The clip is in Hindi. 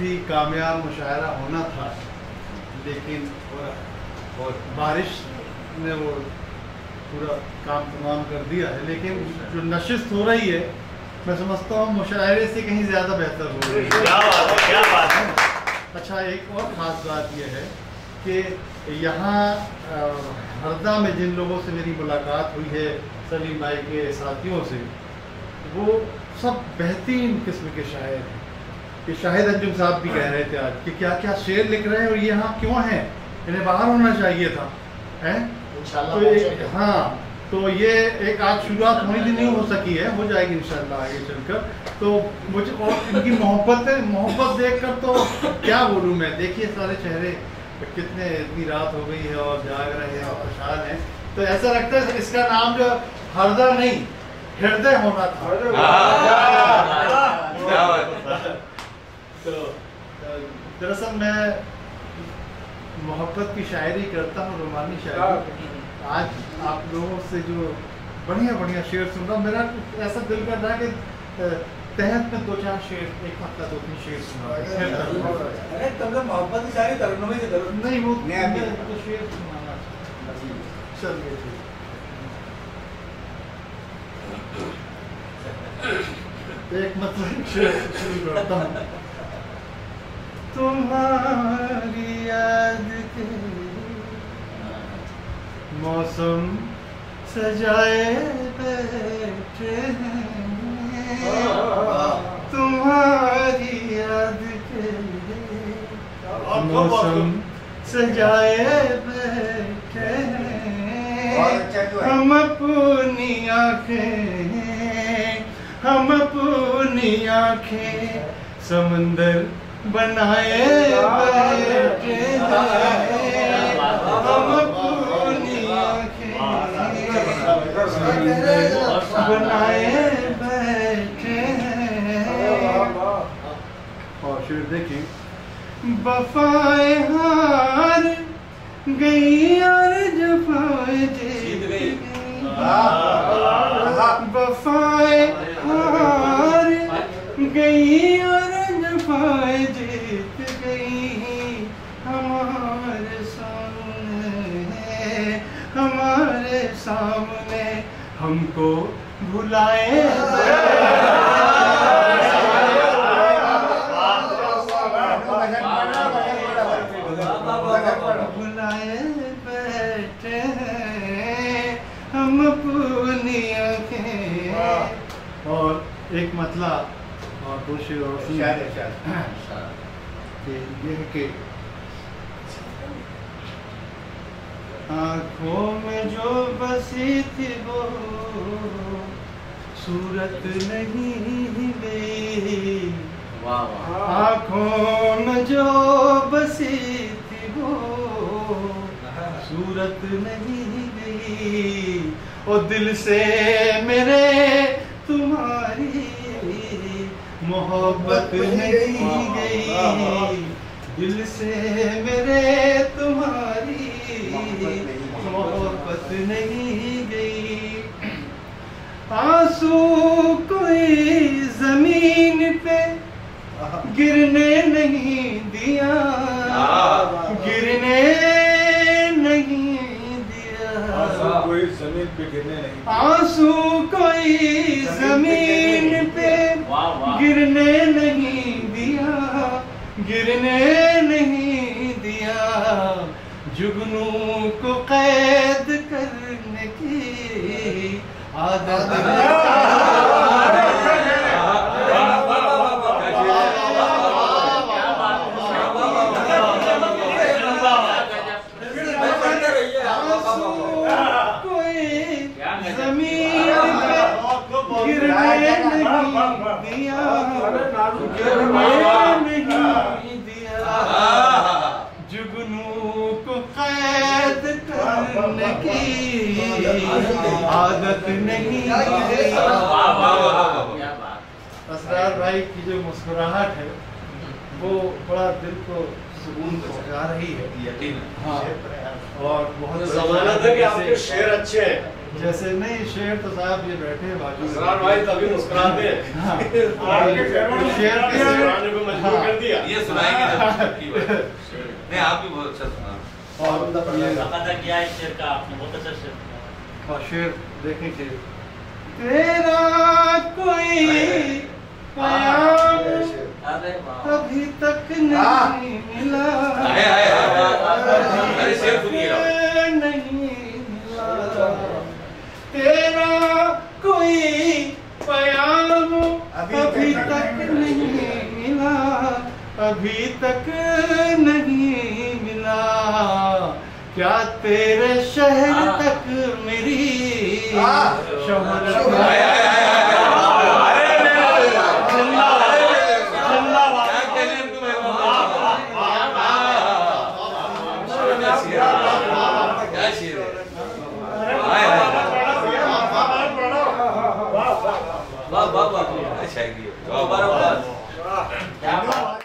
ही कामयाब मुशायरा होना था, लेकिन बारिश ने वो पूरा काम तमाम कर दिया है। लेकिन जो नशिस्त हो रही है, मैं समझता हूँ मुशायरे से कहीं ज़्यादा बेहतर हो रही है। क्या बात है। अच्छा, एक और ख़ास बात यह है कि यहाँ हरदा में जिन लोगों से मेरी मुलाकात हुई है, सलीम भाई के साथियों से, वो सब बेहतरीन किस्म के शायर हैं। कि शाहिद अंजुम साहब भी कह रहे थे आज कि क्या क्या शेर लिख रहे हैं और ये यहाँ क्यों हैं, इन्हें बाहर होना चाहिए था, हैं? तो हाँ, तो ये एक आज शुरुआत होनी भी नहीं हो सकी है, हो जाएगी इंशाल्लाह आगे चलकर। तो मुझे और इनकी मोहब्बत देखकर तो क्या बोलूँ मैं। देखिए सारे चेहरे कितने, इतनी रात हो गई है और जाग रहे हैं और परेशान हैं, तो ऐसा लगता है इसका नाम जो हरदा नहीं हृदय होना था। तो दरअसल मैं मोहब्बत की शायरी करता हूँ, रोमानी शायरी। आज आप लोगों से जो बढ़िया बढ़िया शेर सुन रहा हूँ, मेरा ऐसा दिल कर रहा है कि तहत में 2-4 शेर, एक हफ्ता 2-3 शेर सुना। अरे तुमने मोहब्बत की शायरी तरन्नुम की जरूरत नहीं, वो तो शेर सुनाना। चलिए एक मतलब शेर शुरू करता हूँ। तुम्हारी याद के मौसम सजाए बैठे हैं, तुम्हारी याद के मौसम सजाए बैठे हैं। हम अपनी आँखें समंदर बनाए बैठे हैं। हम अपनी आँखें बनाए बैठे हैं। और शेर देखिए। वफाएं हार गई और जफाएं जीत गई, वफाएं हार गई और जफाएं जीत गई। हमारे सामने हमको भुलाए बैठे हैं हम अपनी आँखें। और एक मतला और 2 शेर और ये है कि आँखों में जो बसी थी वो सूरत नहीं गई। आँखों में जो बसी थी वो सूरत नहीं गई। और दिल से मेरे तुम्हारी मोहब्बत नहीं गई। दिल से मेरे तुम्हारी मोहब्बत नहीं गई। आंसू कोई जमीन पे गिरने नहीं दिया, गिरने नहीं दिया। कोई जमीन पे गिरने नहीं, आंसू कोई जमीन पे गिरने नहीं दिया, गिरने नहीं दिया। जुगनू को कैद करने की आदत जुगनू को कैद करने की आदत नहीं। असरार भाई की जो मुस्कुराहट है वो बड़ा दिल को सुकून पहुंचा रही है। यकीन। हाँ, और बहुत जमानत है कि आपके शेर अच्छे हैं। जैसे नहीं शेर तो साहब ये बैठे हैं बाजू में। असरार भाई तभी मुस्कुराते हैं। हाँ। आपके शेरों ने शेर के मुस्कुराने को मजबूर कर दिया। ये सुनाएंगे जब की बात। नहीं आप भी बहुत अच्छा सुना। और ये अदा किया है शेर का आपने, बहुत अच्छा शेर। हाँ शेर देखें कि तेरा कोई प्यार अरे वाह, अभी तक नहीं मिला, आए आए अरे शेर सुनिएगा। नहीं मिला तेरा कोई प्यार अभी तक नहीं मिला, अभी तक नहीं मिला, क्या तेरे शहर तक मेरी शोहरत क्या शेर है। वाह वाह वाह अच्छा है। क्या बात